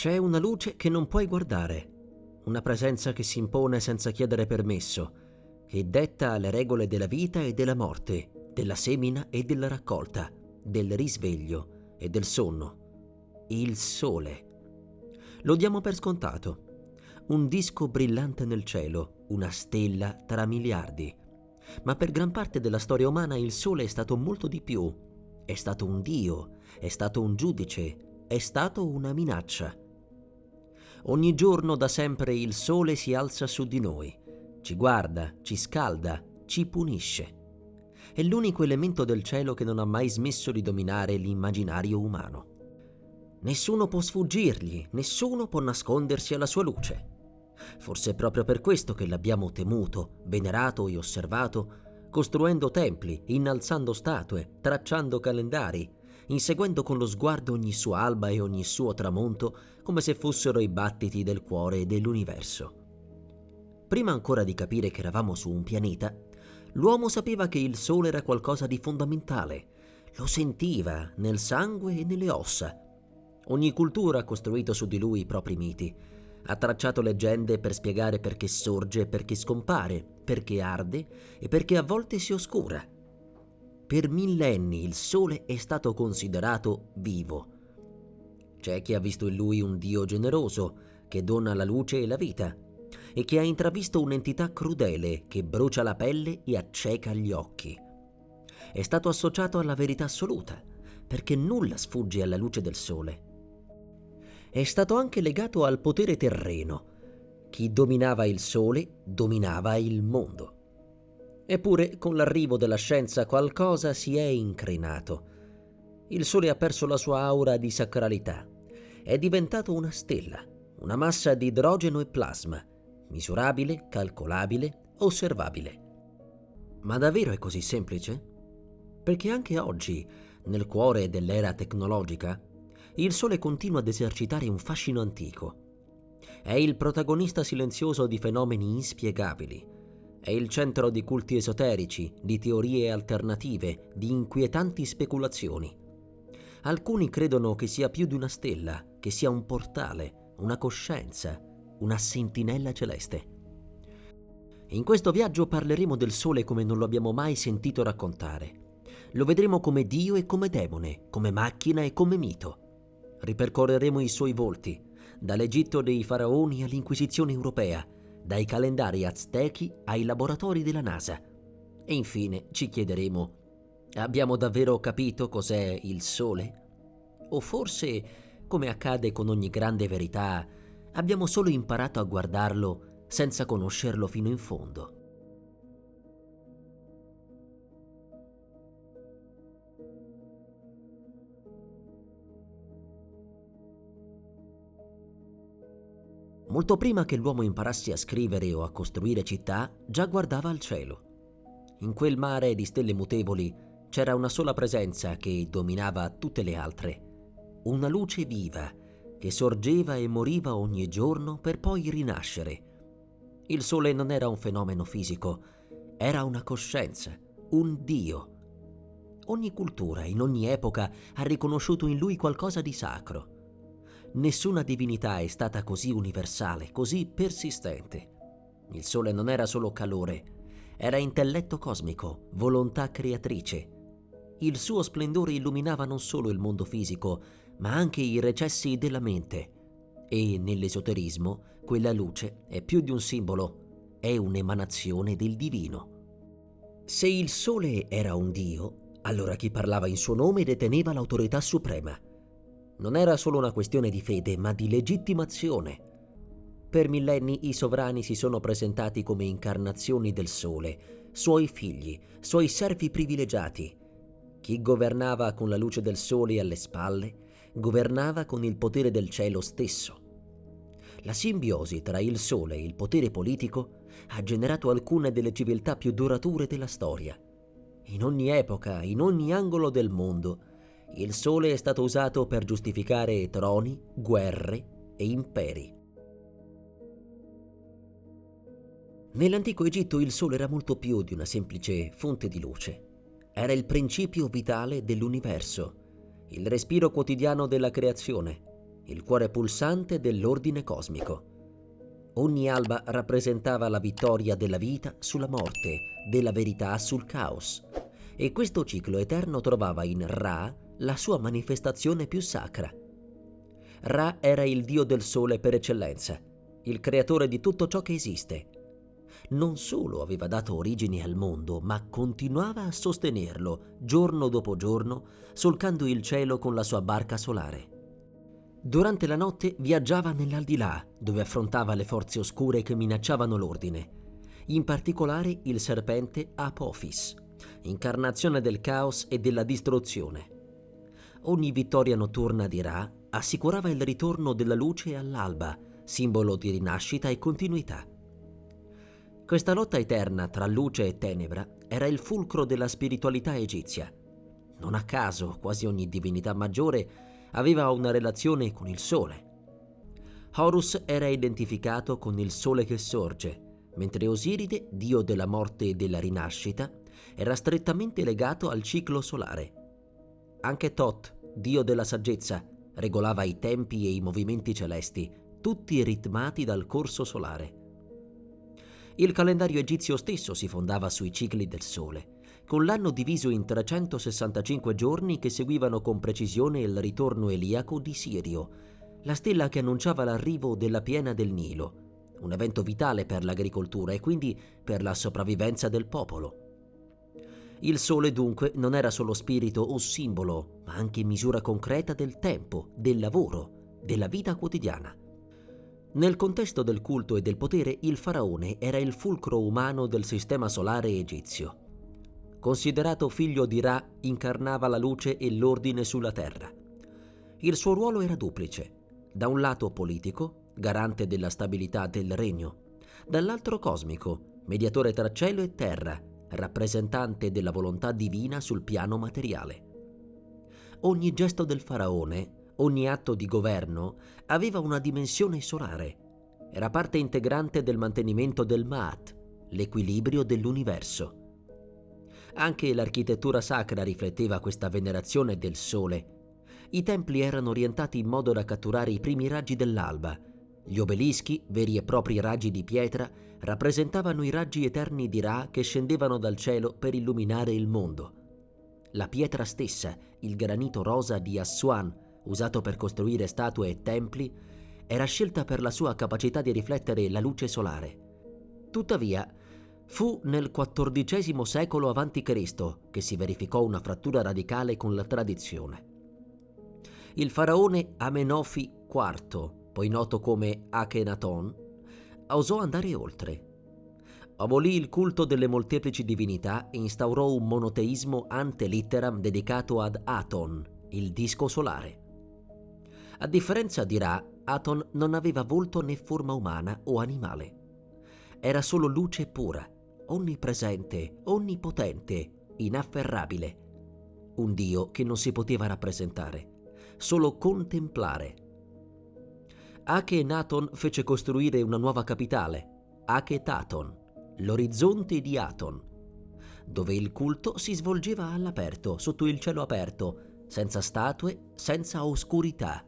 C'è una luce che non puoi guardare, una presenza che si impone senza chiedere permesso, che detta le regole della vita e della morte, della semina e della raccolta, del risveglio e del sonno. Il sole. Lo diamo per scontato. Un disco brillante nel cielo, una stella tra miliardi. Ma per gran parte della storia umana il sole è stato molto di più. È stato un dio, è stato un giudice, è stato una minaccia. Ogni giorno da sempre il sole si alza su di noi, ci guarda, ci scalda, ci punisce. È l'unico elemento del cielo che non ha mai smesso di dominare l'immaginario umano. Nessuno può sfuggirgli, nessuno può nascondersi alla sua luce. Forse è proprio per questo che l'abbiamo temuto, venerato e osservato, costruendo templi, innalzando statue, tracciando calendari, inseguendo con lo sguardo ogni sua alba e ogni suo tramonto come se fossero i battiti del cuore dell'universo. Prima ancora di capire che eravamo su un pianeta, l'uomo sapeva che il sole era qualcosa di fondamentale. Lo sentiva nel sangue e nelle ossa. Ogni cultura ha costruito su di lui i propri miti. Ha tracciato leggende per spiegare perché sorge e perché scompare, perché arde e perché a volte si oscura. Per millenni il sole è stato considerato vivo. C'è chi ha visto in lui un dio generoso che dona la luce e la vita e chi ha intravisto un'entità crudele che brucia la pelle e acceca gli occhi. È stato associato alla verità assoluta perché nulla sfugge alla luce del sole. È stato anche legato al potere terreno. Chi dominava il sole dominava il mondo. Eppure, con l'arrivo della scienza qualcosa si è incrinato. Il sole ha perso la sua aura di sacralità. È diventato una stella, una massa di idrogeno e plasma, misurabile, calcolabile, osservabile. Ma davvero è così semplice? Perché anche oggi, nel cuore dell'era tecnologica, il sole continua ad esercitare un fascino antico. È il protagonista silenzioso di fenomeni inspiegabili. È il centro di culti esoterici, di teorie alternative, di inquietanti speculazioni. Alcuni credono che sia più di una stella, che sia un portale, una coscienza, una sentinella celeste. In questo viaggio parleremo del sole come non lo abbiamo mai sentito raccontare. Lo vedremo come dio e come demone, come macchina e come mito. Ripercorreremo i suoi volti, dall'Egitto dei faraoni all'Inquisizione europea, dai calendari aztechi ai laboratori della NASA. E infine ci chiederemo: abbiamo davvero capito cos'è il sole? O forse, come accade con ogni grande verità, abbiamo solo imparato a guardarlo senza conoscerlo fino in fondo? Molto prima che l'uomo imparasse a scrivere o a costruire città, già guardava al cielo. In quel mare di stelle mutevoli c'era una sola presenza che dominava tutte le altre. Una luce viva che sorgeva e moriva ogni giorno per poi rinascere. Il sole non era un fenomeno fisico, era una coscienza, un dio. Ogni cultura, in ogni epoca, ha riconosciuto in lui qualcosa di sacro. Nessuna divinità è stata così universale, così persistente. Il sole non era solo calore, era intelletto cosmico, volontà creatrice. Il suo splendore illuminava non solo il mondo fisico, ma anche i recessi della mente. E nell'esoterismo, quella luce è più di un simbolo, è un'emanazione del divino. Se il sole era un dio, allora chi parlava in suo nome deteneva l'autorità suprema. Non era solo una questione di fede, ma di legittimazione. Per millenni i sovrani si sono presentati come incarnazioni del sole, suoi figli, suoi servi privilegiati. Chi governava con la luce del sole alle spalle, governava con il potere del cielo stesso. La simbiosi tra il sole e il potere politico ha generato alcune delle civiltà più durature della storia. In ogni epoca, in ogni angolo del mondo, il sole è stato usato per giustificare troni, guerre e imperi. Nell'antico Egitto il sole era molto più di una semplice fonte di luce. Era il principio vitale dell'universo, il respiro quotidiano della creazione, il cuore pulsante dell'ordine cosmico. Ogni alba rappresentava la vittoria della vita sulla morte, della verità sul caos. E questo ciclo eterno trovava in Ra la sua manifestazione più sacra. Ra era il dio del sole per eccellenza, il creatore di tutto ciò che esiste. Non solo aveva dato origine al mondo, ma continuava a sostenerlo giorno dopo giorno, solcando il cielo con la sua barca solare. Durante la notte viaggiava nell'aldilà, dove affrontava le forze oscure che minacciavano l'ordine, in particolare il serpente Apophis, incarnazione del caos e della distruzione. Ogni vittoria notturna di Ra assicurava il ritorno della luce all'alba, simbolo di rinascita e continuità. Questa lotta eterna tra luce e tenebra era il fulcro della spiritualità egizia. Non a caso, quasi ogni divinità maggiore aveva una relazione con il sole. Horus era identificato con il sole che sorge, mentre Osiride, dio della morte e della rinascita, era strettamente legato al ciclo solare. Anche Thoth, dio della saggezza, regolava i tempi e i movimenti celesti, tutti ritmati dal corso solare. Il calendario egizio stesso si fondava sui cicli del sole, con l'anno diviso in 365 giorni che seguivano con precisione il ritorno eliaco di Sirio, la stella che annunciava l'arrivo della piena del Nilo, un evento vitale per l'agricoltura e quindi per la sopravvivenza del popolo. Il sole dunque non era solo spirito o simbolo, ma anche misura concreta del tempo, del lavoro, della vita quotidiana. Nel contesto del culto e del potere, il faraone era il fulcro umano del sistema solare egizio. Considerato figlio di Ra, incarnava la luce e l'ordine sulla terra. Il suo ruolo era duplice: da un lato politico, garante della stabilità del regno, dall'altro cosmico, mediatore tra cielo e terra, rappresentante della volontà divina sul piano materiale. Ogni gesto del faraone, ogni atto di governo aveva una dimensione solare. Era parte integrante del mantenimento del Ma'at, l'equilibrio dell'universo. Anche l'architettura sacra rifletteva questa venerazione del sole. I templi erano orientati in modo da catturare i primi raggi dell'alba. Gli obelischi, veri e propri raggi di pietra, rappresentavano i raggi eterni di Ra che scendevano dal cielo per illuminare il mondo. La pietra stessa, il granito rosa di Assuan, usato per costruire statue e templi, era scelta per la sua capacità di riflettere la luce solare. Tuttavia, fu nel XIV secolo a.C. che si verificò una frattura radicale con la tradizione. Il faraone Amenofi IV, poi noto come Akhenaton, osò andare oltre. Abolì il culto delle molteplici divinità e instaurò un monoteismo ante litteram dedicato ad Aton, il disco solare. A differenza di Ra, Aton non aveva volto né forma umana o animale. Era solo luce pura, onnipresente, onnipotente, inafferrabile. Un dio che non si poteva rappresentare, solo contemplare. Akhenaton fece costruire una nuova capitale, Akhetaton, l'orizzonte di Aton, dove il culto si svolgeva all'aperto, sotto il cielo aperto, senza statue, senza oscurità.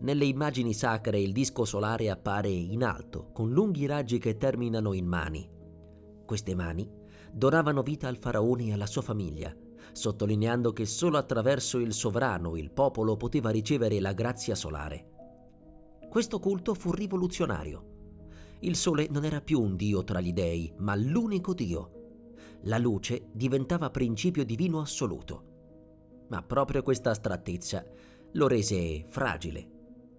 Nelle immagini sacre il disco solare appare in alto, con lunghi raggi che terminano in mani. Queste mani donavano vita al faraone e alla sua famiglia, sottolineando che solo attraverso il sovrano il popolo poteva ricevere la grazia solare. Questo culto fu rivoluzionario. Il sole non era più un dio tra gli dei, ma l'unico dio. La luce diventava principio divino assoluto. Ma proprio questa astrattezza lo rese fragile,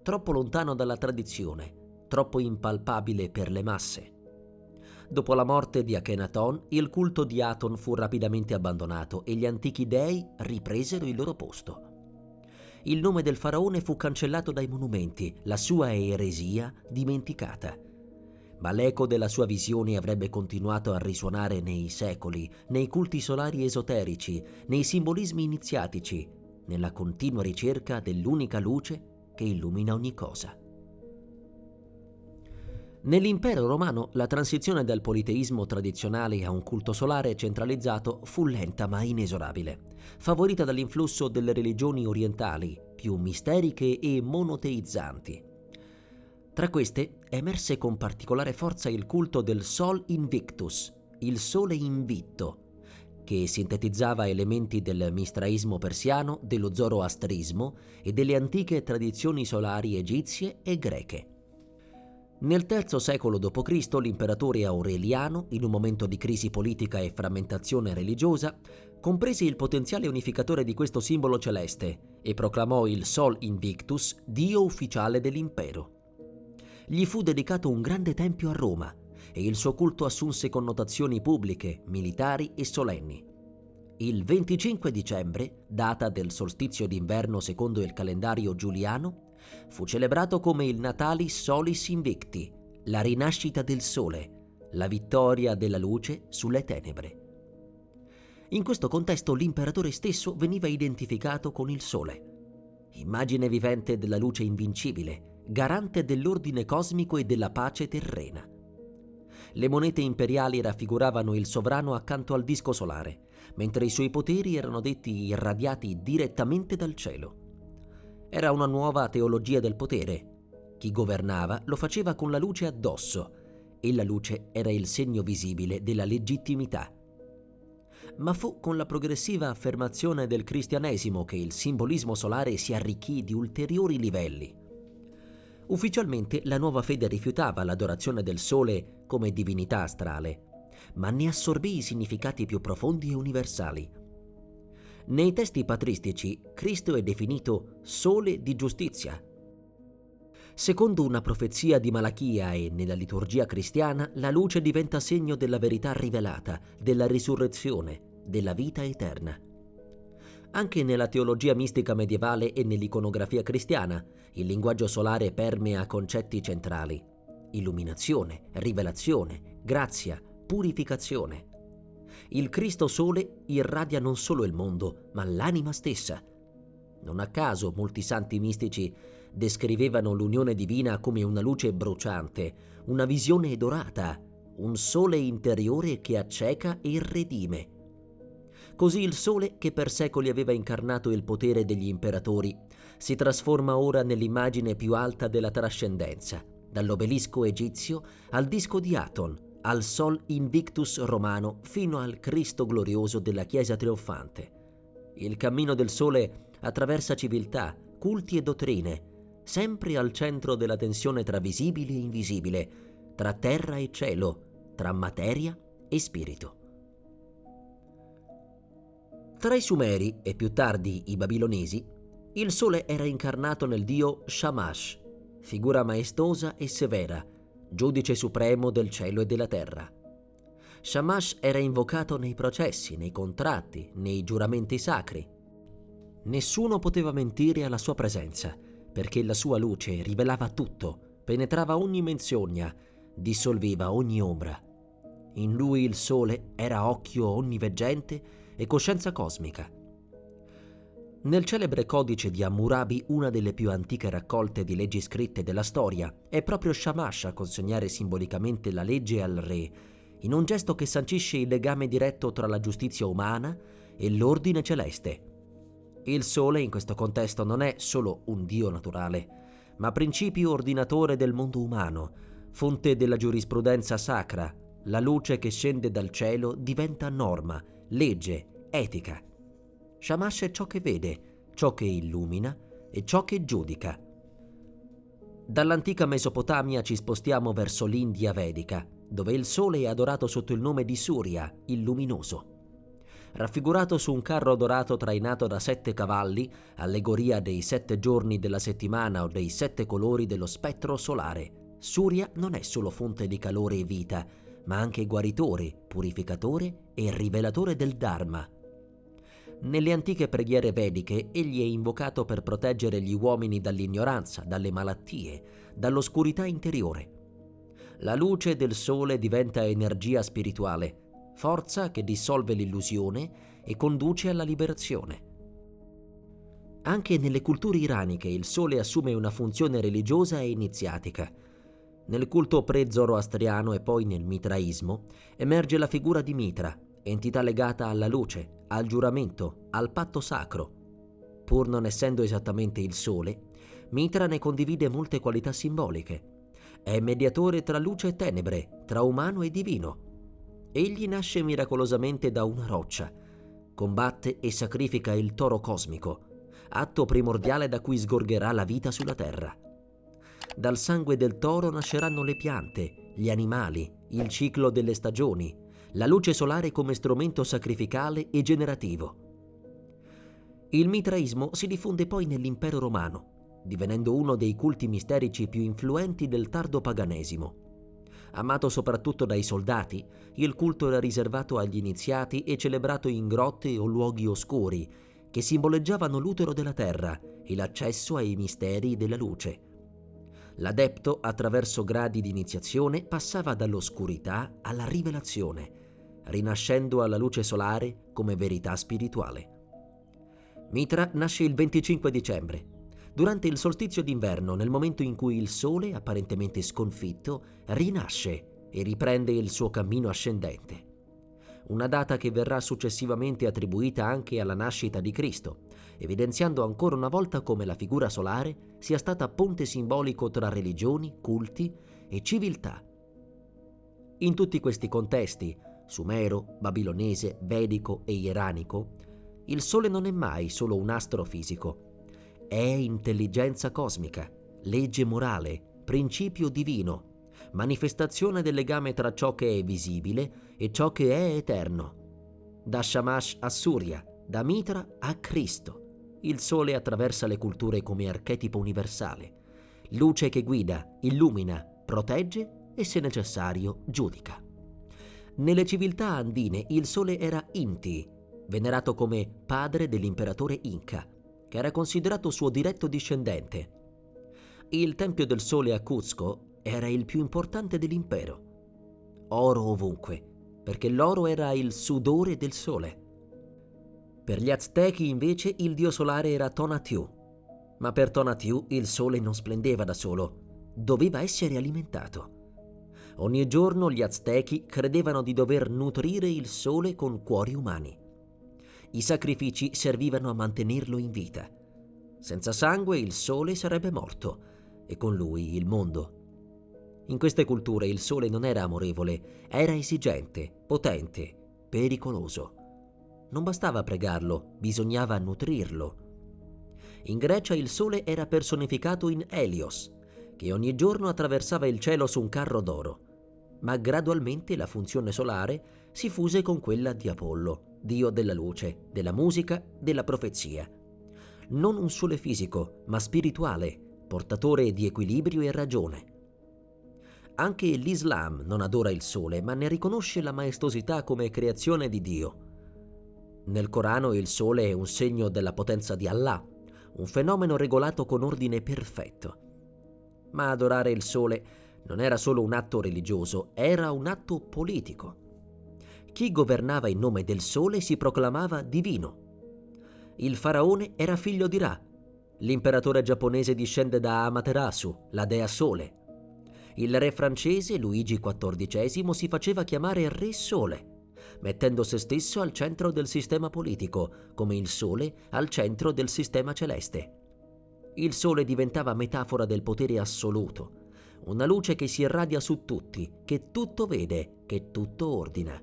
troppo lontano dalla tradizione, troppo impalpabile per le masse. Dopo la morte di Akhenaton, il culto di Aton fu rapidamente abbandonato e gli antichi dei ripresero il loro posto. Il nome del faraone fu cancellato dai monumenti, la sua eresia dimenticata. Ma l'eco della sua visione avrebbe continuato a risuonare nei secoli, nei culti solari esoterici, nei simbolismi iniziatici, nella continua ricerca dell'unica luce che illumina ogni cosa. Nell'impero romano la transizione dal politeismo tradizionale a un culto solare centralizzato fu lenta ma inesorabile, favorita dall'influsso delle religioni orientali, più più misteriche e monoteizzanti. Tra queste emerse con particolare forza il culto del Sol Invictus, il Sole invitto, che sintetizzava elementi del mistraismo persiano, dello zoroastrismo e delle antiche tradizioni solari egizie e greche. Nel III secolo d.C. l'imperatore Aureliano, in un momento di crisi politica e frammentazione religiosa, comprese il potenziale unificatore di questo simbolo celeste e proclamò il Sol Invictus dio ufficiale dell'impero. Gli fu dedicato un grande tempio a Roma e il suo culto assunse connotazioni pubbliche, militari e solenni. Il 25 dicembre, data del solstizio d'inverno secondo il calendario giuliano, fu celebrato come il Natalis Solis Invicti, la rinascita del sole, la vittoria della luce sulle tenebre. In questo contesto l'imperatore stesso veniva identificato con il sole, immagine vivente della luce invincibile, garante dell'ordine cosmico e della pace terrena. Le monete imperiali raffiguravano il sovrano accanto al disco solare, mentre i suoi poteri erano detti irradiati direttamente dal cielo. Era una nuova teologia del potere. Chi governava lo faceva con la luce addosso, e la luce era il segno visibile della legittimità. Ma fu con la progressiva affermazione del cristianesimo che il simbolismo solare si arricchì di ulteriori livelli. Ufficialmente la nuova fede rifiutava l'adorazione del sole come divinità astrale, ma ne assorbì i significati più profondi e universali. Nei testi patristici, Cristo è definito sole di giustizia. Secondo una profezia di Malachia e nella liturgia cristiana, la luce diventa segno della verità rivelata, della risurrezione, della vita eterna. Anche nella teologia mistica medievale e nell'iconografia cristiana, il linguaggio solare permea concetti centrali: illuminazione, rivelazione, grazia, purificazione. Il Cristo Sole irradia non solo il mondo, ma l'anima stessa. Non a caso molti santi mistici descrivevano l'unione divina come una luce bruciante, una visione dorata, un sole interiore che acceca e redime. Così il sole, che per secoli aveva incarnato il potere degli imperatori, si trasforma ora nell'immagine più alta della trascendenza, dall'obelisco egizio al disco di Aton, al Sol Invictus romano fino al Cristo glorioso della Chiesa trionfante. Il cammino del Sole attraversa civiltà, culti e dottrine, sempre al centro della tensione tra visibile e invisibile, tra terra e cielo, tra materia e spirito. Tra i Sumeri e più tardi i Babilonesi, il Sole era incarnato nel dio Shamash, figura maestosa e severa, giudice supremo del cielo e della terra. Shamash era invocato nei processi, nei contratti, nei giuramenti sacri. Nessuno poteva mentire alla sua presenza, perché la sua luce rivelava tutto, penetrava ogni menzogna, dissolveva ogni ombra. In lui il sole era occhio onniveggente e coscienza cosmica. Nel celebre codice di Hammurabi, una delle più antiche raccolte di leggi scritte della storia, è proprio Shamash a consegnare simbolicamente la legge al re, in un gesto che sancisce il legame diretto tra la giustizia umana e l'ordine celeste. Il sole in questo contesto non è solo un dio naturale, ma principio ordinatore del mondo umano, fonte della giurisprudenza sacra. La luce che scende dal cielo diventa norma, legge, etica. Shamash è ciò che vede, ciò che illumina e ciò che giudica. Dall'antica Mesopotamia ci spostiamo verso l'India vedica, dove il sole è adorato sotto il nome di Surya, il luminoso. Raffigurato su un carro dorato trainato da 7 cavalli, allegoria dei 7 giorni della settimana o dei 7 colori dello spettro solare, Surya non è solo fonte di calore e vita, ma anche guaritore, purificatore e rivelatore del Dharma. Nelle antiche preghiere vediche egli è invocato per proteggere gli uomini dall'ignoranza, dalle malattie, dall'oscurità interiore. La luce del sole diventa energia spirituale, forza che dissolve l'illusione e conduce alla liberazione. Anche nelle culture iraniche il sole assume una funzione religiosa e iniziatica. Nel culto pre-zoroastriano e poi nel mitraismo emerge la figura di Mitra, entità legata alla luce, al giuramento, al patto sacro. Pur non essendo esattamente il Sole, Mitra ne condivide molte qualità simboliche. È mediatore tra luce e tenebre, tra umano e divino. Egli nasce miracolosamente da una roccia, combatte e sacrifica il toro cosmico, atto primordiale da cui sgorgerà la vita sulla terra. Dal sangue del toro nasceranno le piante, gli animali, il ciclo delle stagioni, la luce solare come strumento sacrificale e generativo. Il mitraismo si diffonde poi nell'impero romano, divenendo uno dei culti misterici più influenti del tardo paganesimo. Amato soprattutto dai soldati, il culto era riservato agli iniziati e celebrato in grotte o luoghi oscuri, che simboleggiavano l'utero della terra e l'accesso ai misteri della luce. L'adepto, attraverso gradi di iniziazione, passava dall'oscurità alla rivelazione, rinascendo alla luce solare come verità spirituale. Mitra nasce il 25 dicembre, durante il solstizio d'inverno, nel momento in cui il Sole, apparentemente sconfitto, rinasce e riprende il suo cammino ascendente. Una data che verrà successivamente attribuita anche alla nascita di Cristo, evidenziando ancora una volta come la figura solare sia stata ponte simbolico tra religioni, culti e civiltà. In tutti questi contesti, sumero, babilonese, vedico e iranico, il Sole non è mai solo un astro fisico. È intelligenza cosmica, legge morale, principio divino, manifestazione del legame tra ciò che è visibile e ciò che è eterno. Da Shamash a Surya, da Mitra a Cristo, il Sole attraversa le culture come archetipo universale, luce che guida, illumina, protegge e, se necessario, giudica. Nelle civiltà andine il Sole era Inti, venerato come padre dell'imperatore Inca, che era considerato suo diretto discendente. Il Tempio del Sole a Cuzco era il più importante dell'impero. Oro ovunque, perché l'oro era il sudore del Sole. Per gli Aztechi, invece, il dio solare era Tonatiuh. Ma per Tonatiuh il Sole non splendeva da solo, doveva essere alimentato. Ogni giorno gli Aztechi credevano di dover nutrire il Sole con cuori umani. I sacrifici servivano a mantenerlo in vita. Senza sangue il Sole sarebbe morto e con lui il mondo. In queste culture il Sole non era amorevole, era esigente, potente, pericoloso. Non bastava pregarlo, bisognava nutrirlo. In Grecia il Sole era personificato in Helios, che ogni giorno attraversava il cielo su un carro d'oro. Ma gradualmente la funzione solare si fuse con quella di Apollo, dio della luce, della musica, della profezia. Non un sole fisico, ma spirituale, portatore di equilibrio e ragione. Anche l'Islam non adora il Sole, ma ne riconosce la maestosità come creazione di Dio. Nel Corano il Sole è un segno della potenza di Allah, un fenomeno regolato con ordine perfetto. Ma adorare il Sole non era solo un atto religioso, era un atto politico. Chi governava in nome del Sole si proclamava divino. Il faraone era figlio di Ra. L'imperatore giapponese discende da Amaterasu, la dea Sole. Il re francese, Luigi XIV, si faceva chiamare Re Sole, mettendo se stesso al centro del sistema politico, come il Sole al centro del sistema celeste. Il Sole diventava metafora del potere assoluto, una luce che si irradia su tutti, che tutto vede, che tutto ordina.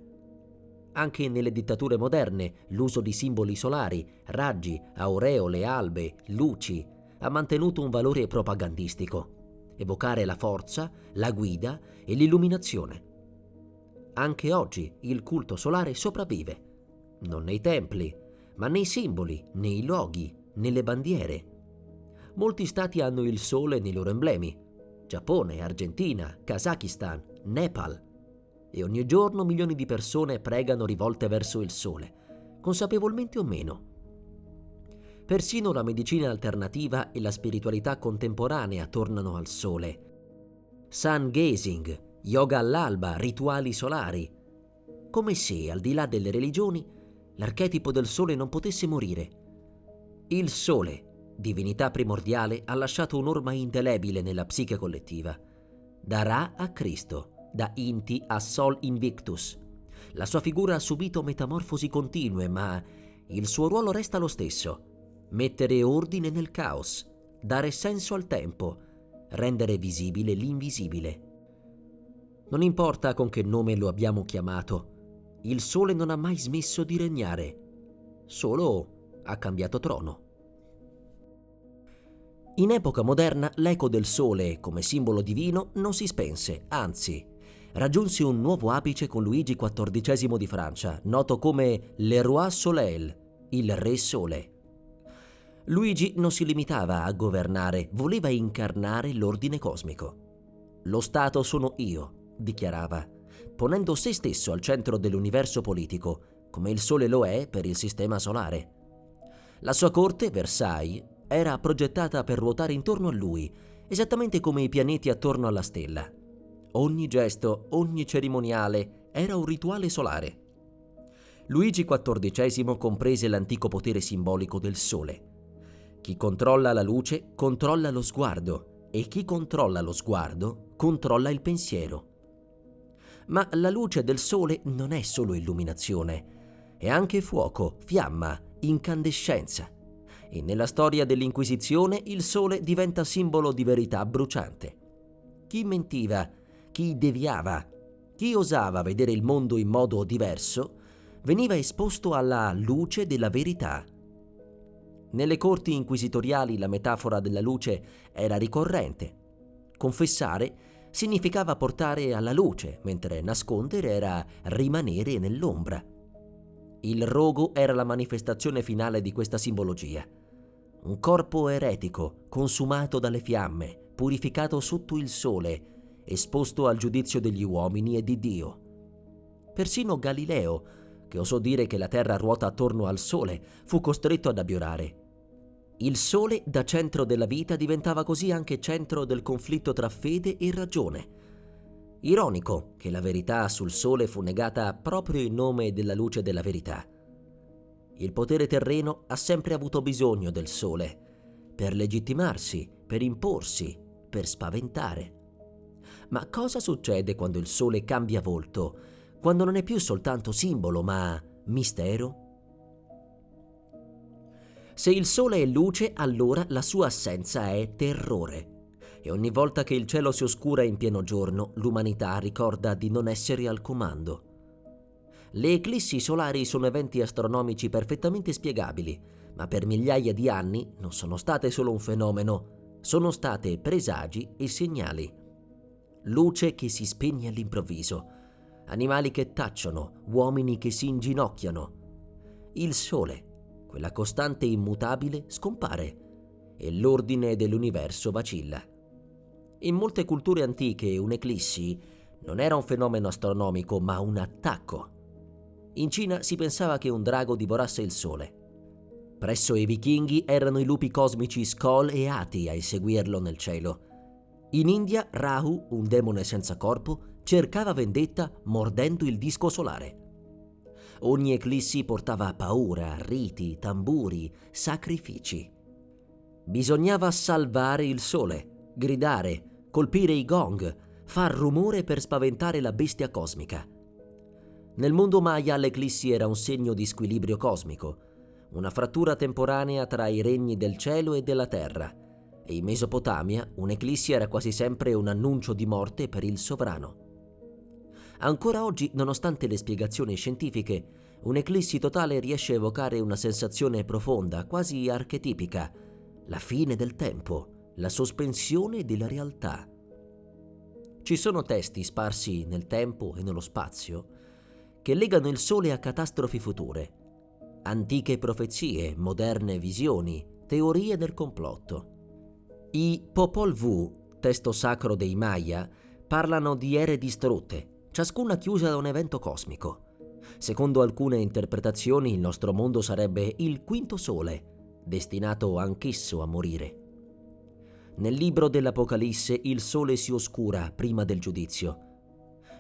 Anche nelle dittature moderne l'uso di simboli solari, raggi, aureole, albe, luci ha mantenuto un valore propagandistico: evocare la forza, la guida e l'illuminazione. Anche oggi il culto solare sopravvive, non nei templi, ma nei simboli, nei loghi, nelle bandiere. Molti stati hanno il Sole nei loro emblemi: Giappone, Argentina, Kazakistan, Nepal. E ogni giorno milioni di persone pregano rivolte verso il Sole, consapevolmente o meno. Persino la medicina alternativa e la spiritualità contemporanea tornano al Sole. Sun gazing, yoga all'alba, rituali solari. Come se, al di là delle religioni, l'archetipo del Sole non potesse morire. Il Sole, divinità primordiale, ha lasciato un'orma indelebile nella psiche collettiva. Da Ra a Cristo, da Inti a Sol Invictus. La sua figura ha subito metamorfosi continue, ma il suo ruolo resta lo stesso: mettere ordine nel caos, dare senso al tempo, rendere visibile l'invisibile. Non importa con che nome lo abbiamo chiamato, il sole non ha mai smesso di regnare, solo ha cambiato trono. In epoca moderna l'eco del sole come simbolo divino non si spense, anzi, raggiunse un nuovo apice con Luigi XIV di Francia, noto come Le Roi Soleil, il Re Sole. Luigi non si limitava a governare, voleva incarnare l'ordine cosmico. Lo Stato sono io, dichiarava, ponendo se stesso al centro dell'universo politico, come il Sole lo è per il sistema solare. La sua corte, Versailles, era progettata per ruotare intorno a lui, esattamente come i pianeti attorno alla stella. Ogni gesto, ogni cerimoniale era un rituale solare. Luigi XIV comprese l'antico potere simbolico del Sole. Chi controlla la luce controlla lo sguardo e chi controlla lo sguardo controlla il pensiero. Ma la luce del Sole non è solo illuminazione, è anche fuoco, fiamma, incandescenza. E nella storia dell'Inquisizione il Sole diventa simbolo di verità bruciante. Chi mentiva, chi deviava, chi osava vedere il mondo in modo diverso, veniva esposto alla luce della verità. Nelle corti inquisitoriali la metafora della luce era ricorrente. Confessare significava portare alla luce, mentre nascondere era rimanere nell'ombra. Il rogo era la manifestazione finale di questa simbologia. Un corpo eretico, consumato dalle fiamme, purificato sotto il sole, esposto al giudizio degli uomini e di Dio. Persino Galileo, che osò dire che la Terra ruota attorno al Sole, fu costretto ad abiurare. Il Sole, da centro della vita, diventava così anche centro del conflitto tra fede e ragione. Ironico che la verità sul Sole fu negata proprio in nome della luce della verità. Il potere terreno ha sempre avuto bisogno del Sole, per legittimarsi, per imporsi, per spaventare. Ma cosa succede quando il Sole cambia volto, quando non è più soltanto simbolo, ma mistero? Se il Sole è luce, allora la sua assenza è terrore. E ogni volta che il cielo si oscura in pieno giorno, l'umanità ricorda di non essere al comando. Le eclissi solari sono eventi astronomici perfettamente spiegabili, ma per migliaia di anni non sono state solo un fenomeno, sono state presagi e segnali. Luce che si spegne all'improvviso, animali che tacciono, uomini che si inginocchiano. Il Sole, quella costante immutabile, scompare e l'ordine dell'universo vacilla. In molte culture antiche un'eclissi non era un fenomeno astronomico, ma un attacco. In Cina si pensava che un drago divorasse il Sole. Presso i vichinghi erano i lupi cosmici Skoll e Ati a inseguirlo nel cielo. In India Rahu, un demone senza corpo, cercava vendetta mordendo il disco solare. Ogni eclissi portava paura, riti, tamburi, sacrifici. Bisognava salvare il Sole, gridare, colpire i gong, far rumore per spaventare la bestia cosmica. Nel mondo Maya l'eclissi era un segno di squilibrio cosmico, una frattura temporanea tra i regni del cielo e della terra, e in Mesopotamia un'eclissi era quasi sempre un annuncio di morte per il sovrano. Ancora oggi, nonostante le spiegazioni scientifiche, un'eclissi totale riesce a evocare una sensazione profonda, quasi archetipica, la fine del tempo, la sospensione della realtà. Ci sono testi sparsi nel tempo e nello spazio che legano il Sole a catastrofi future, antiche profezie, moderne visioni, teorie del complotto. I Popol Vuh, testo sacro dei Maya, parlano di ere distrutte, ciascuna chiusa da un evento cosmico. Secondo alcune interpretazioni il nostro mondo sarebbe il quinto Sole, destinato anch'esso a morire. Nel libro dell'Apocalisse il Sole si oscura prima del giudizio.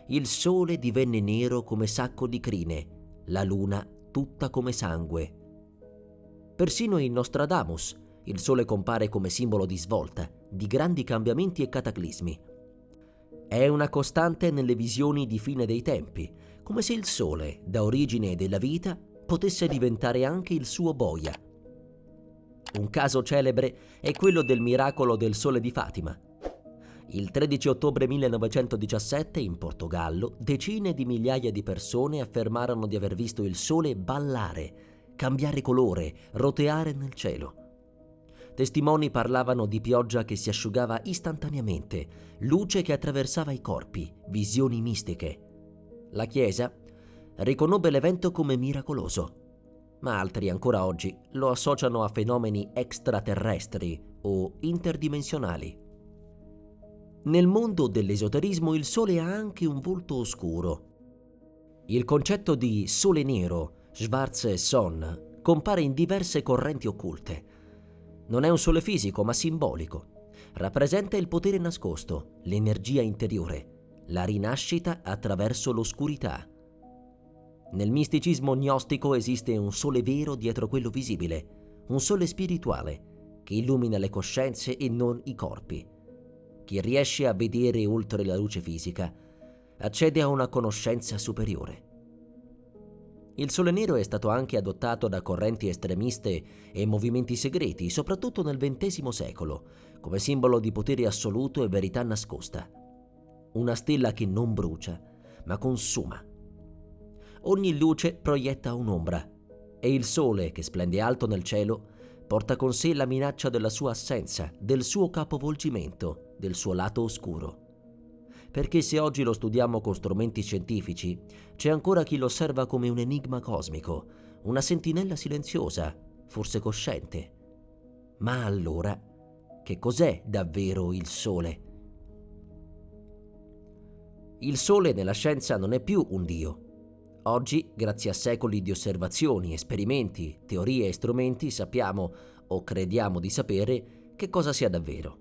Il Sole divenne nero come sacco di crine, la luna tutta come sangue. Persino in Nostradamus il Sole compare come simbolo di svolta, di grandi cambiamenti e cataclismi. È una costante nelle visioni di fine dei tempi, come se il Sole, da origine della vita, potesse diventare anche il suo boia. Un caso celebre è quello del miracolo del sole di Fatima. Il 13 ottobre 1917 in Portogallo decine di migliaia di persone affermarono di aver visto il sole ballare, cambiare colore, roteare nel cielo. Testimoni parlavano di pioggia che si asciugava istantaneamente, luce che attraversava i corpi, visioni mistiche. La Chiesa riconobbe l'evento come miracoloso, ma altri ancora oggi lo associano a fenomeni extraterrestri o interdimensionali. Nel mondo dell'esoterismo il sole ha anche un volto oscuro. Il concetto di sole nero, schwarze Sonne, compare in diverse correnti occulte. Non è un sole fisico, ma simbolico. Rappresenta il potere nascosto, l'energia interiore, la rinascita attraverso l'oscurità. Nel misticismo gnostico esiste un sole vero dietro quello visibile, un sole spirituale che illumina le coscienze e non i corpi. Chi riesce a vedere oltre la luce fisica accede a una conoscenza superiore. Il sole nero è stato anche adottato da correnti estremiste e movimenti segreti, soprattutto nel XX secolo, come simbolo di potere assoluto e verità nascosta. Una stella che non brucia, ma consuma. Ogni luce proietta un'ombra, e il sole, che splende alto nel cielo, porta con sé la minaccia della sua assenza, del suo capovolgimento, del suo lato oscuro. Perché se oggi lo studiamo con strumenti scientifici, c'è ancora chi lo osserva come un enigma cosmico, una sentinella silenziosa, forse cosciente. Ma allora, che cos'è davvero il sole? Il sole nella scienza non è più un dio. Oggi, grazie a secoli di osservazioni, esperimenti, teorie e strumenti, sappiamo, o crediamo di sapere, che cosa sia davvero.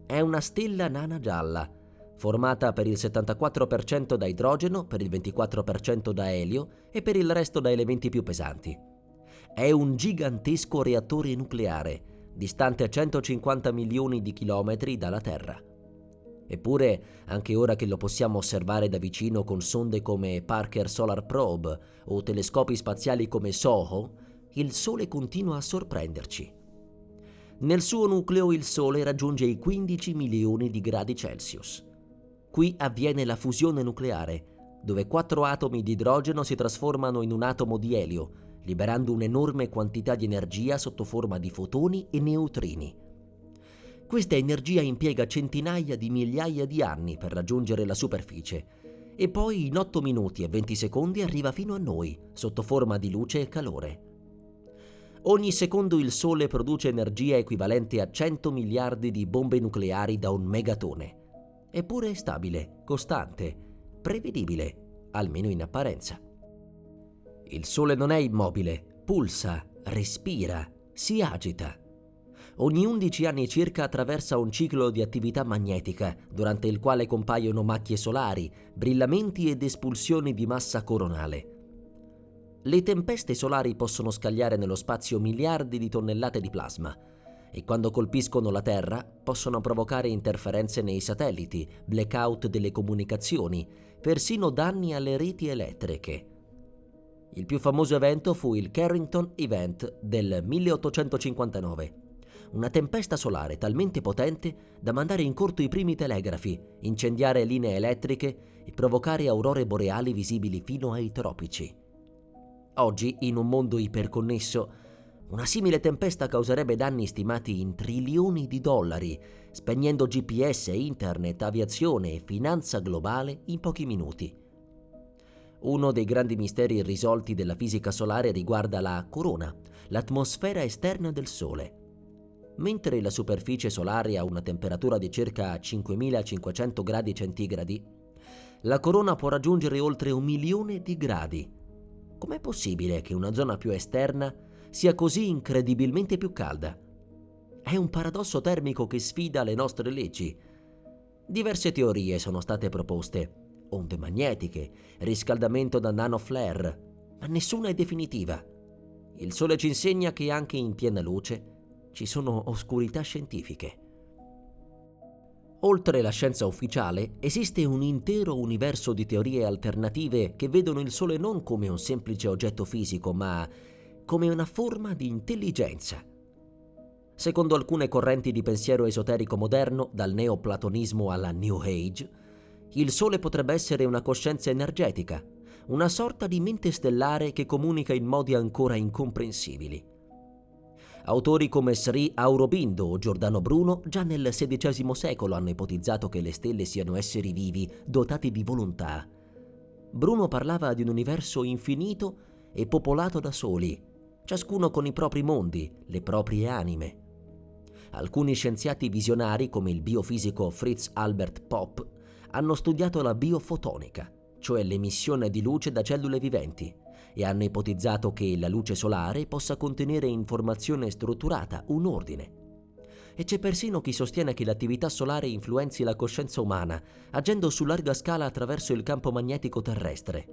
È una stella nana gialla, formata per il 74% da idrogeno, per il 24% da elio e per il resto da elementi più pesanti. È un gigantesco reattore nucleare, distante 150 milioni di chilometri dalla Terra. Eppure, anche ora che lo possiamo osservare da vicino con sonde come Parker Solar Probe o telescopi spaziali come SOHO, il Sole continua a sorprenderci. Nel suo nucleo il Sole raggiunge i 15 milioni di gradi Celsius. Qui avviene la fusione nucleare, dove 4 atomi di idrogeno si trasformano in un atomo di elio, liberando un'enorme quantità di energia sotto forma di fotoni e neutrini. Questa energia impiega centinaia di migliaia di anni per raggiungere la superficie e poi in 8 minuti e 20 secondi arriva fino a noi, sotto forma di luce e calore. Ogni secondo il Sole produce energia equivalente a 100 miliardi di bombe nucleari da un megatone. Eppure è stabile, costante, prevedibile, almeno in apparenza. Il Sole non è immobile, pulsa, respira, si agita. Ogni 11 anni circa attraversa un ciclo di attività magnetica, durante il quale compaiono macchie solari, brillamenti ed espulsioni di massa coronale. Le tempeste solari possono scagliare nello spazio miliardi di tonnellate di plasma e quando colpiscono la Terra possono provocare interferenze nei satelliti, blackout delle comunicazioni, persino danni alle reti elettriche. Il più famoso evento fu il Carrington Event del 1859. Una tempesta solare talmente potente da mandare in corto i primi telegrafi, incendiare linee elettriche e provocare aurore boreali visibili fino ai tropici. Oggi, in un mondo iperconnesso, una simile tempesta causerebbe danni stimati in trilioni di dollari, spegnendo GPS, internet, aviazione e finanza globale in pochi minuti. Uno dei grandi misteri irrisolti della fisica solare riguarda la corona, l'atmosfera esterna del Sole. Mentre la superficie solare ha una temperatura di circa 5500 gradi centigradi, la corona può raggiungere oltre 1 milione di gradi. Com'è possibile che una zona più esterna sia così incredibilmente più calda? È un paradosso termico che sfida le nostre leggi. Diverse teorie sono state proposte: onde magnetiche, riscaldamento da nanoflare, ma nessuna è definitiva. Il Sole ci insegna che anche in piena luce ci sono oscurità scientifiche. Oltre la scienza ufficiale, esiste un intero universo di teorie alternative che vedono il Sole non come un semplice oggetto fisico, ma come una forma di intelligenza. Secondo alcune correnti di pensiero esoterico moderno, dal neoplatonismo alla New Age, il Sole potrebbe essere una coscienza energetica, una sorta di mente stellare che comunica in modi ancora incomprensibili. Autori come Sri Aurobindo o Giordano Bruno già nel XVI secolo hanno ipotizzato che le stelle siano esseri vivi dotati di volontà. Bruno parlava di un universo infinito e popolato da soli, ciascuno con i propri mondi, le proprie anime. Alcuni scienziati visionari, come il biofisico Fritz Albert Popp, hanno studiato la biofotonica, cioè l'emissione di luce da cellule viventi, e hanno ipotizzato che la luce solare possa contenere informazione strutturata, un ordine. E c'è persino chi sostiene che l'attività solare influenzi la coscienza umana, agendo su larga scala attraverso il campo magnetico terrestre.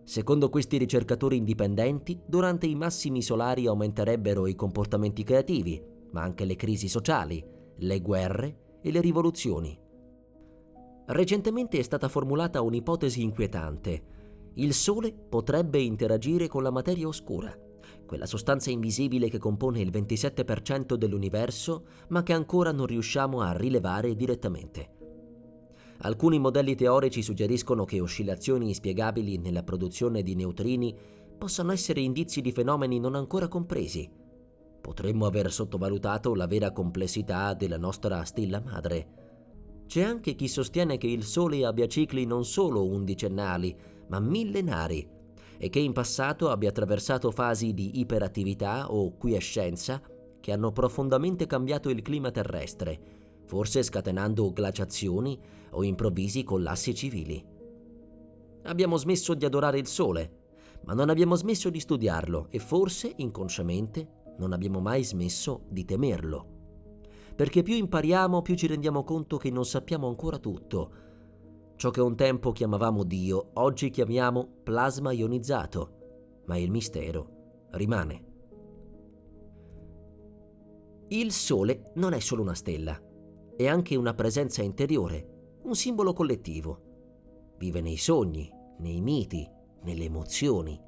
Secondo questi ricercatori indipendenti, durante i massimi solari aumenterebbero i comportamenti creativi, ma anche le crisi sociali, le guerre e le rivoluzioni. Recentemente è stata formulata un'ipotesi inquietante. Il Sole potrebbe interagire con la materia oscura, quella sostanza invisibile che compone il 27% dell'universo, ma che ancora non riusciamo a rilevare direttamente. Alcuni modelli teorici suggeriscono che oscillazioni inspiegabili nella produzione di neutrini possano essere indizi di fenomeni non ancora compresi. Potremmo aver sottovalutato la vera complessità della nostra stella madre. C'è anche chi sostiene che il Sole abbia cicli non solo undicennali, ma millenari, e che in passato abbia attraversato fasi di iperattività o quiescenza che hanno profondamente cambiato il clima terrestre, forse scatenando glaciazioni o improvvisi collassi civili. Abbiamo smesso di adorare il Sole, ma non abbiamo smesso di studiarlo e forse, inconsciamente, non abbiamo mai smesso di temerlo. Perché più impariamo, più ci rendiamo conto che non sappiamo ancora tutto. Ciò che un tempo chiamavamo Dio, oggi chiamiamo plasma ionizzato, ma il mistero rimane. Il Sole non è solo una stella, è anche una presenza interiore, un simbolo collettivo. Vive nei sogni, nei miti, nelle emozioni.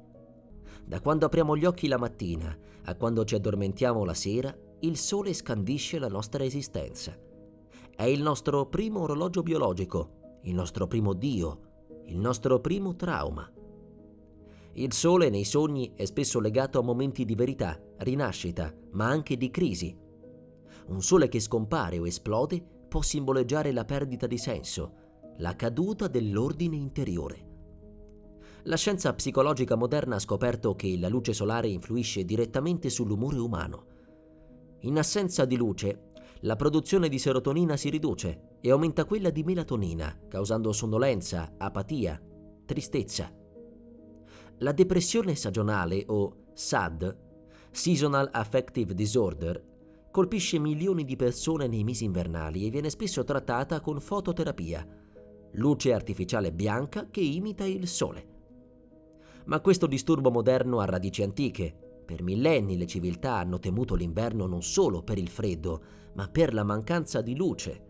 Da quando apriamo gli occhi la mattina a quando ci addormentiamo la sera, il Sole scandisce la nostra esistenza. È il nostro primo orologio biologico, il nostro primo Dio, il nostro primo trauma. Il Sole nei sogni è spesso legato a momenti di verità, rinascita, ma anche di crisi. Un Sole che scompare o esplode può simboleggiare la perdita di senso, la caduta dell'ordine interiore. La scienza psicologica moderna ha scoperto che la luce solare influisce direttamente sull'umore umano. In assenza di luce, la produzione di serotonina si riduce e aumenta quella di melatonina, causando sonnolenza, apatia, tristezza. La depressione stagionale o SAD, Seasonal Affective Disorder, colpisce milioni di persone nei mesi invernali e viene spesso trattata con fototerapia, luce artificiale bianca che imita il sole. Ma questo disturbo moderno ha radici antiche. Per millenni le civiltà hanno temuto l'inverno non solo per il freddo, ma per la mancanza di luce.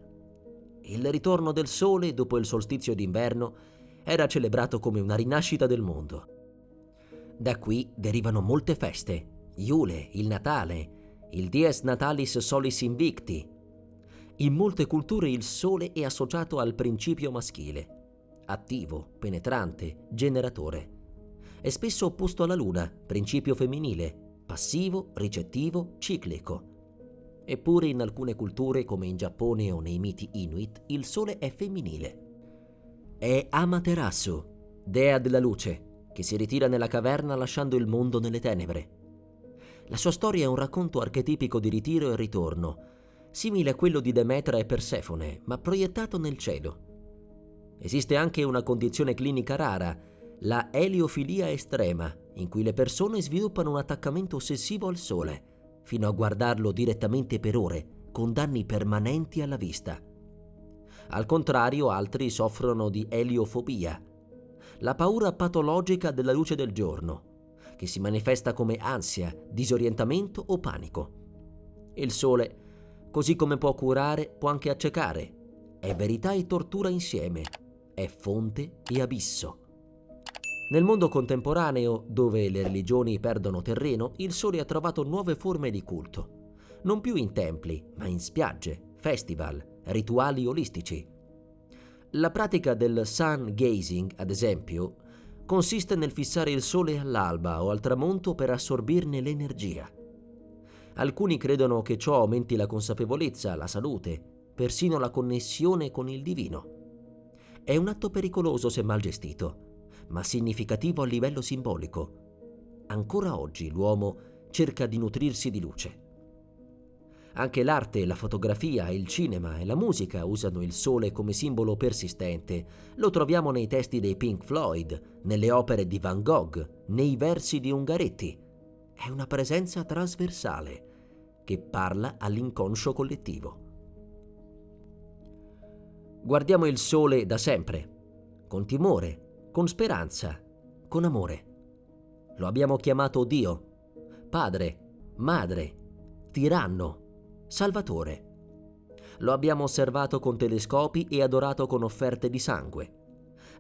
Il ritorno del sole dopo il solstizio d'inverno era celebrato come una rinascita del mondo. Da qui derivano molte feste, Iule, il Natale, il Dies Natalis Solis Invicti. In molte culture il sole è associato al principio maschile, attivo, penetrante, generatore. È spesso opposto alla luna, principio femminile, passivo, ricettivo, ciclico. Eppure in alcune culture, come in Giappone o nei miti Inuit, il sole è femminile. È Amaterasu, dea della luce, che si ritira nella caverna lasciando il mondo nelle tenebre. La sua storia è un racconto archetipico di ritiro e ritorno, simile a quello di Demetra e Persefone, ma proiettato nel cielo. Esiste anche una condizione clinica rara, la eliofilia estrema, in cui le persone sviluppano un attaccamento ossessivo al sole, fino a guardarlo direttamente per ore, con danni permanenti alla vista. Al contrario, altri soffrono di eliofobia, la paura patologica della luce del giorno, che si manifesta come ansia, disorientamento o panico. Il sole, così come può curare, può anche accecare. È verità e tortura insieme, è fonte e abisso. Nel mondo contemporaneo, dove le religioni perdono terreno, il sole ha trovato nuove forme di culto. non più in templi, ma in spiagge, festival, rituali olistici. La pratica del sun gazing, ad esempio, consiste nel fissare il sole all'alba o al tramonto per assorbirne l'energia. Alcuni credono che ciò aumenti la consapevolezza, la salute, persino la connessione con il divino. È un atto pericoloso se mal gestito, ma significativo a livello simbolico. Ancora oggi l'uomo cerca di nutrirsi di luce. Anche l'arte, la fotografia, il cinema e la musica usano il sole come simbolo persistente. Lo troviamo nei testi dei Pink Floyd, nelle opere di Van Gogh, nei versi di Ungaretti. È una presenza trasversale che parla all'inconscio collettivo. Guardiamo il sole da sempre, con timore, con speranza, con amore. Lo abbiamo chiamato Dio, Padre, Madre, Tiranno, Salvatore. Lo abbiamo osservato con telescopi e adorato con offerte di sangue.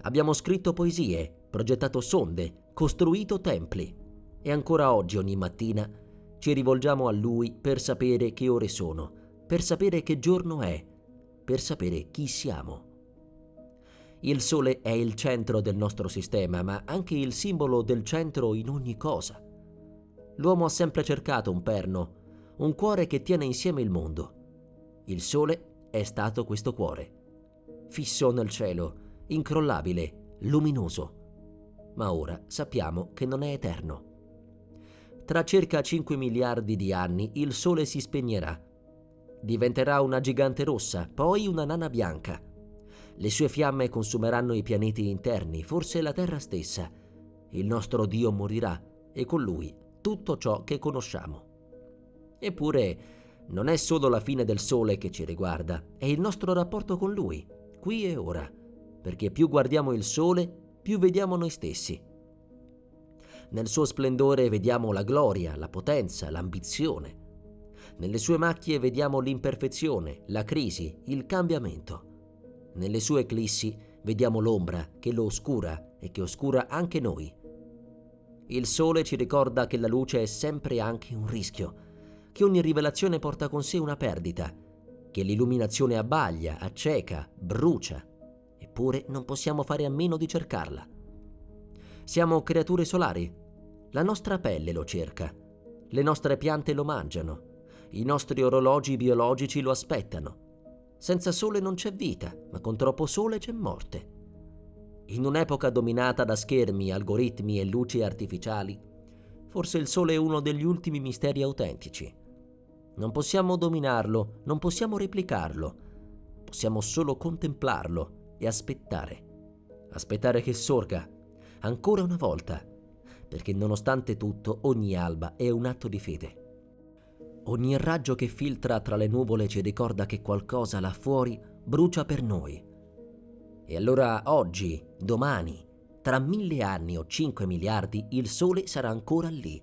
Abbiamo scritto poesie, progettato sonde, costruito templi. E ancora oggi, ogni mattina, ci rivolgiamo a Lui per sapere che ore sono, per sapere che giorno è, per sapere chi siamo. Il Sole è il centro del nostro sistema, ma anche il simbolo del centro in ogni cosa. L'uomo ha sempre cercato un perno, un cuore che tiene insieme il mondo. Il Sole è stato questo cuore, fisso nel cielo, incrollabile, luminoso. Ma ora sappiamo che non è eterno. Tra circa 5 miliardi di anni il Sole si spegnerà. Diventerà una gigante rossa, poi una nana bianca. Le sue fiamme consumeranno i pianeti interni, forse la Terra stessa. Il nostro Dio morirà e con lui tutto ciò che conosciamo. Eppure non è solo la fine del Sole che ci riguarda, è il nostro rapporto con Lui, qui e ora, perché più guardiamo il Sole, più vediamo noi stessi. Nel suo splendore vediamo la gloria, la potenza, l'ambizione. Nelle sue macchie vediamo l'imperfezione, la crisi, il cambiamento. Nelle sue eclissi vediamo l'ombra che lo oscura e che oscura anche noi. Il Sole ci ricorda che la luce è sempre anche un rischio, che ogni rivelazione porta con sé una perdita, che l'illuminazione abbaglia, acceca, brucia, eppure non possiamo fare a meno di cercarla. Siamo creature solari, la nostra pelle lo cerca, le nostre piante lo mangiano, i nostri orologi biologici lo aspettano. Senza sole non c'è vita, ma con troppo sole c'è morte. In un'epoca dominata da schermi, algoritmi e luci artificiali, forse il sole è uno degli ultimi misteri autentici. Non possiamo dominarlo, non possiamo replicarlo, possiamo solo contemplarlo e aspettare. Aspettare che sorga, ancora una volta, perché nonostante tutto ogni alba è un atto di fede. Ogni raggio che filtra tra le nuvole ci ricorda che qualcosa là fuori brucia per noi. E allora oggi, domani, tra 1000 anni o 5 miliardi, il sole sarà ancora lì,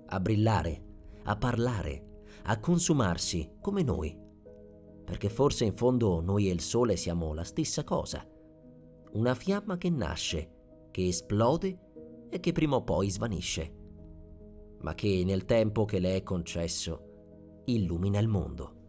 a brillare, a parlare, a consumarsi come noi. Perché forse in fondo noi e il sole siamo la stessa cosa. Una fiamma che nasce, che esplode e che prima o poi svanisce, ma che nel tempo che le è concesso illumina il mondo.